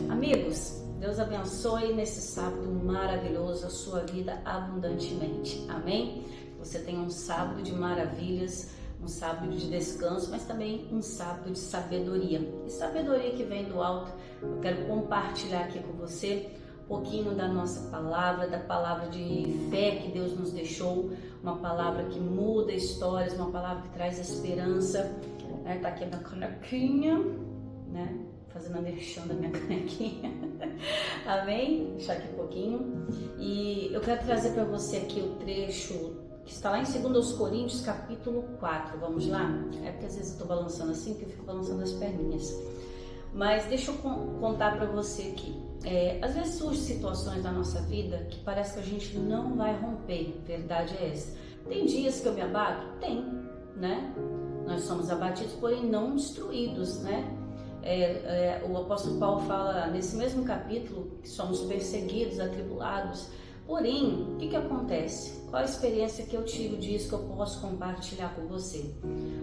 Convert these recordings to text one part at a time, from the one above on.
Amigos, Deus abençoe nesse sábado maravilhoso a sua vida abundantemente. Amém? Você tenha um sábado de maravilhas, um sábado de descanso, mas também um sábado de sabedoria. E sabedoria que vem do alto. Eu quero compartilhar aqui com você um pouquinho da nossa palavra, da palavra de fé que Deus nos deixou, uma palavra que muda histórias, uma palavra que traz esperança. Tá aqui a minha canequinha, né? Fazendo a merchan da minha canequinha. Amém? Deixar aqui um pouquinho. E eu quero trazer para você aqui o trecho que está lá em 2 Coríntios, capítulo 4. Vamos lá? É porque às vezes eu estou balançando assim, que eu fico balançando as perninhas. Mas deixa eu contar para você aqui. Às vezes surgem situações na nossa vida que parece que a gente não vai romper. Verdade é essa. Tem dias que eu me abato? Tem, né? Nós somos abatidos, porém não destruídos, né? O apóstolo Paulo fala nesse mesmo capítulo que somos perseguidos, atribulados. Porém, o que acontece? Qual a experiência que eu tiro disso que eu posso compartilhar com você?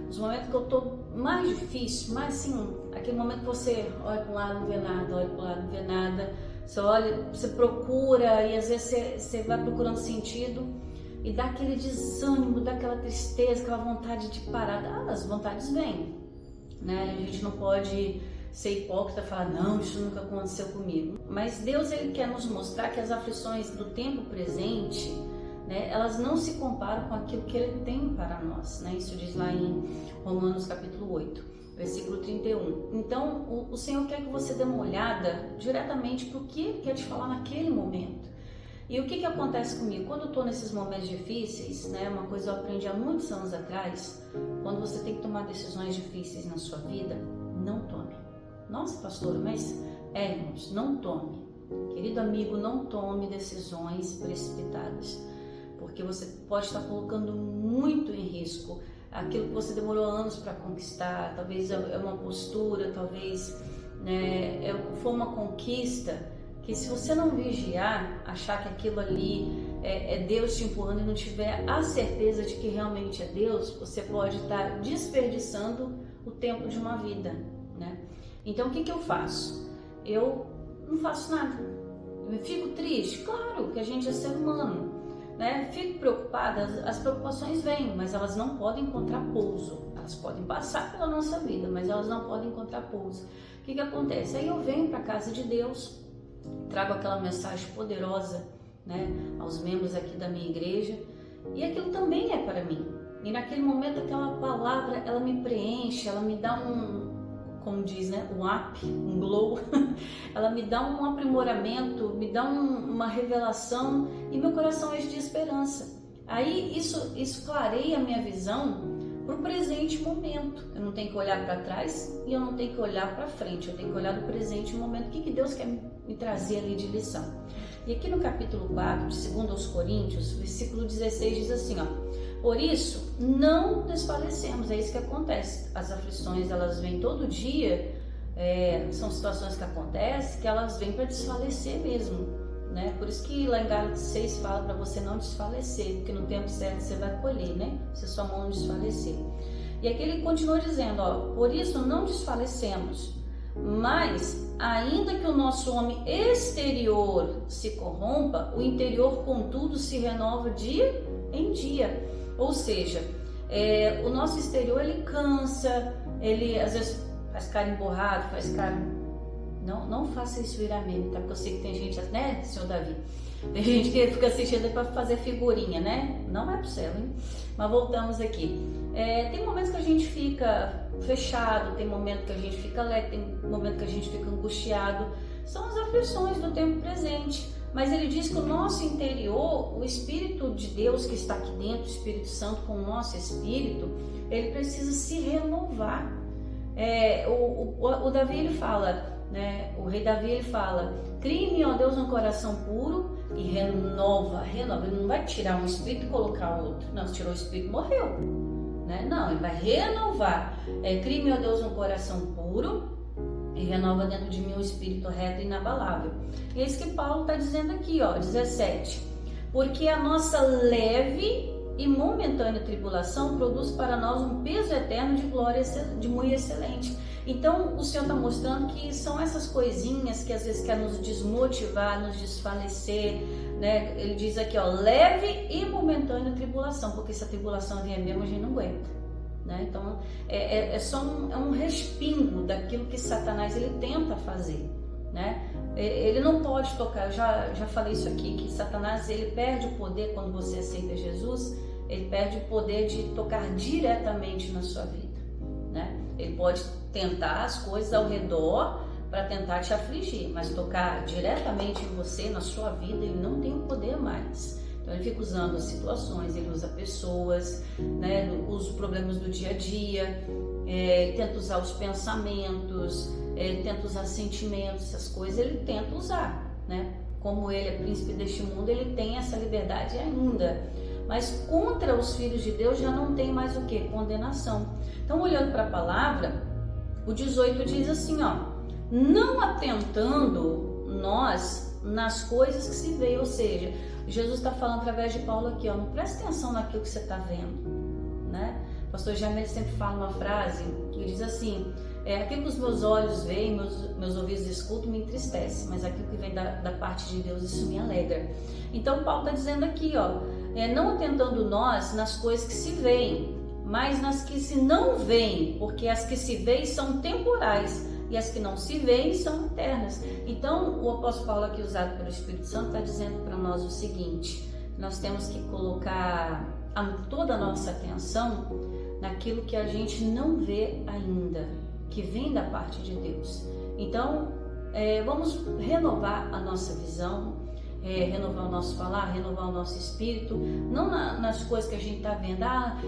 Os momentos que eu estou mais difícil, mais assim, aquele momento que você olha para um lado não vê nada, olha para o lado não vê nada, você olha, você procura e às vezes você vai procurando sentido e dá aquele desânimo, dá aquela tristeza, aquela vontade de parar. As vontades vêm, né? A gente não pode ser hipócrita e falar, não, isso nunca aconteceu comigo. Mas Deus, Ele quer nos mostrar que as aflições do tempo presente, né, elas não se comparam com aquilo que Ele tem para nós, né? Isso diz lá em Romanos capítulo 8, versículo 31. Então, o Senhor quer que você dê uma olhada diretamente para o que Ele quer te falar naquele momento. E o que acontece comigo? Quando eu estou nesses momentos difíceis, né, uma coisa eu aprendi há muitos anos atrás, quando você tem que tomar decisões difíceis na sua vida, não tome. Nossa, pastora, mas irmãos, não tome. Querido amigo, não tome decisões precipitadas, porque você pode estar colocando muito em risco aquilo que você demorou anos para conquistar. Talvez é uma postura, talvez, né, foi uma conquista que, se você não vigiar, achar que aquilo ali é Deus te empurrando e não tiver a certeza de que realmente é Deus, você pode estar desperdiçando o tempo de uma vida, né? Então, o que eu faço? Eu não faço nada. Eu fico triste? Claro, que a gente é ser humano, né? Fico preocupada, as preocupações vêm, mas elas não podem encontrar pouso. Elas podem passar pela nossa vida, mas elas não podem encontrar pouso. O que acontece? Aí eu venho para a casa de Deus, trago aquela mensagem poderosa, né, aos membros aqui da minha igreja, e aquilo também é para mim. E naquele momento aquela palavra, ela me preenche, ela me dá como diz, né, um up, um glow, ela me dá um aprimoramento, me dá uma revelação e meu coração enche de esperança. Aí isso clareia a minha visão para o presente momento. Eu não tenho que olhar para trás e eu não tenho que olhar para frente, eu tenho que olhar do presente momento. O que Deus quer me trazer ali de lição? E aqui no capítulo 4 de 2 Coríntios, versículo 16 diz assim, ó: por isso, não desfalecemos. É isso que acontece. As aflições, elas vêm todo dia, são situações que acontecem, que elas vêm para desfalecer mesmo, né? Por isso que lá em Gálatas 6 fala para você não desfalecer, porque no tempo certo você vai colher, né? Se sua mão não desfalecer. E aqui ele continua dizendo, ó: por isso não desfalecemos, mas ainda que o nosso homem exterior se corrompa, o interior, contudo, se renova dia em dia. Ou seja, o nosso exterior, ele cansa, ele às vezes faz cara emborrado, faz cara... Não faça isso virar meme, tá? Porque eu sei que tem gente, né, senhor Davi? Tem gente que fica assistindo para fazer figurinha, né? Não vai pro céu, hein? Mas voltamos aqui. Tem momentos que a gente fica fechado, tem momento que a gente fica leve, tem momento que a gente fica angustiado. São as aflições do tempo presente. Mas ele diz que o nosso interior, o Espírito de Deus que está aqui dentro, o Espírito Santo com o nosso Espírito, ele precisa se renovar. O Davi, ele fala, né? O rei Davi, ele fala: crie-me, ó Deus, um coração puro e renova. Ele não vai tirar um espírito e colocar outro. Não, se tirou o espírito, morreu, né? Não, ele vai renovar. Crie-me, ó Deus, um coração puro e renova dentro de mim um espírito reto e inabalável. E é isso que Paulo está dizendo aqui, ó, 17. Porque a nossa leve e momentânea tribulação produz para nós um peso eterno de glória de muito excelente. Então o Senhor está mostrando que são essas coisinhas que às vezes querem nos desmotivar, nos desfalecer, né? Ele diz aqui, ó, leve e momentânea tribulação, porque se a tribulação vier mesmo, a gente não aguenta, né? Então é só um respingo daquilo que Satanás ele tenta fazer, né? Ele não pode tocar, eu já falei isso aqui, que Satanás ele perde o poder quando você aceita Jesus, ele perde o poder de tocar diretamente na sua vida, né? Ele pode tentar as coisas ao redor para tentar te afligir, mas tocar diretamente em você, na sua vida, ele não tem o poder mais. Então ele fica usando as situações, ele usa pessoas, né? Usa os problemas do dia a dia, tenta usar os pensamentos, tenta usar sentimentos, essas coisas ele tenta usar, né? Como ele é príncipe deste mundo, ele tem essa liberdade ainda. Mas contra os filhos de Deus já não tem mais o que? Condenação. Então, olhando para a palavra, o 18 diz assim, ó, não atentando nós nas coisas que se veem, ou seja, Jesus está falando através de Paulo aqui, ó, não presta atenção naquilo que você está vendo, né? O pastor Jamel sempre fala uma frase que diz assim, aquilo que os meus olhos veem, meus ouvidos escutam, me entristece, mas aquilo que vem da parte de Deus, isso me alegra. Então Paulo está dizendo aqui, ó, não atentando nós nas coisas que se veem, mas nas que se não veem, porque as que se veem são temporais e as que não se veem são eternas. Então o apóstolo Paulo aqui, usado pelo Espírito Santo, está dizendo para nós o seguinte, nós temos que colocar toda a nossa atenção naquilo que a gente não vê ainda, que vem da parte de Deus. Então vamos renovar a nossa visão, renovar o nosso falar, renovar o nosso espírito, não nas coisas que a gente está vendo,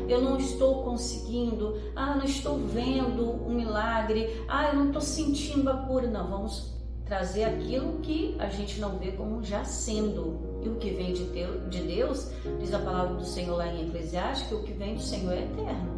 eu não estou conseguindo, não estou vendo um milagre, eu não estou sentindo a cura. Não, vamos trazer aquilo que a gente não vê como já sendo, e o que vem de Deus, diz a palavra do Senhor lá em Eclesiastes, que o que vem do Senhor é eterno.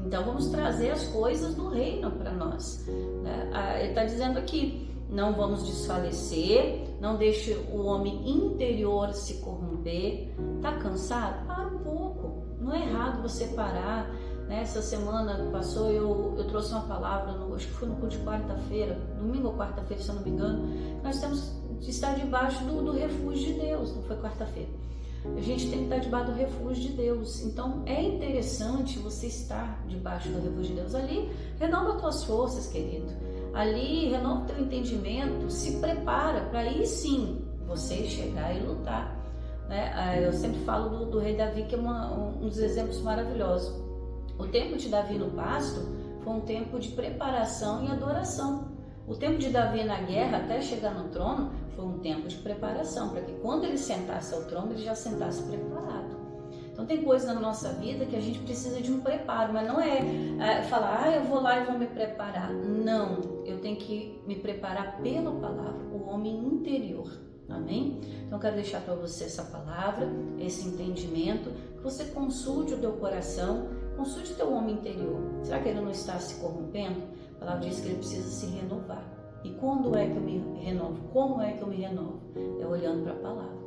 Então vamos trazer as coisas do reino para nós, né? Ele está dizendo aqui, não vamos desfalecer, não deixe o homem interior se corromper. Tá cansado? Para um pouco, não é errado você parar, né? Essa semana que passou eu trouxe uma palavra, acho que foi no culto de quarta-feira, domingo ou quarta-feira, se eu não me engano, nós temos que estar debaixo do refúgio de Deus, não foi quarta-feira. A gente tem que estar debaixo do refúgio de Deus. Então é interessante você estar debaixo do refúgio de Deus. Ali, renova as tuas forças, querido. Ali, renova o teu entendimento, se prepara para aí sim você chegar e lutar, né? Eu sempre falo do rei Davi, que é um dos exemplos maravilhosos. O tempo de Davi no pasto foi um tempo de preparação e adoração. O tempo de Davi na guerra, até chegar no trono, foi um tempo de preparação, para que quando ele sentasse ao trono, ele já sentasse preparado. Então tem coisas na nossa vida que a gente precisa de um preparo, mas não é falar, eu vou lá e vou me preparar. Não, eu tenho que me preparar pela palavra, o homem interior. Amém? Então eu quero deixar para você essa palavra, esse entendimento, que você consulte o teu coração, consulte o teu homem interior. Será que ele não está se corrompendo? A palavra diz que ele precisa se renovar. E quando é que eu me renovo? Como é que eu me renovo? É olhando para a palavra.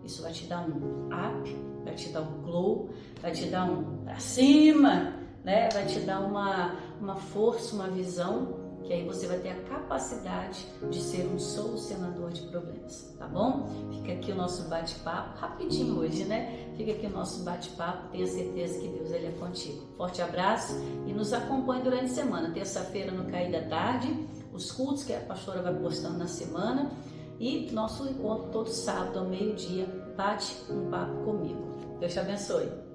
Isso vai te dar um up, vai te dar um glow, vai te dar um para cima, né? Vai te dar uma força, uma visão, que aí você vai ter a capacidade de ser um solucionador de problemas, tá bom? Fica aqui o nosso bate-papo, rapidinho hoje, né? Fica aqui o nosso bate-papo, tenha certeza que Deus ele é contigo. Forte abraço e nos acompanhe durante a semana. Terça-feira no cair da tarde, os cultos que a pastora vai postando na semana e nosso encontro todo sábado ao meio-dia. Bate um papo comigo. Deus te abençoe.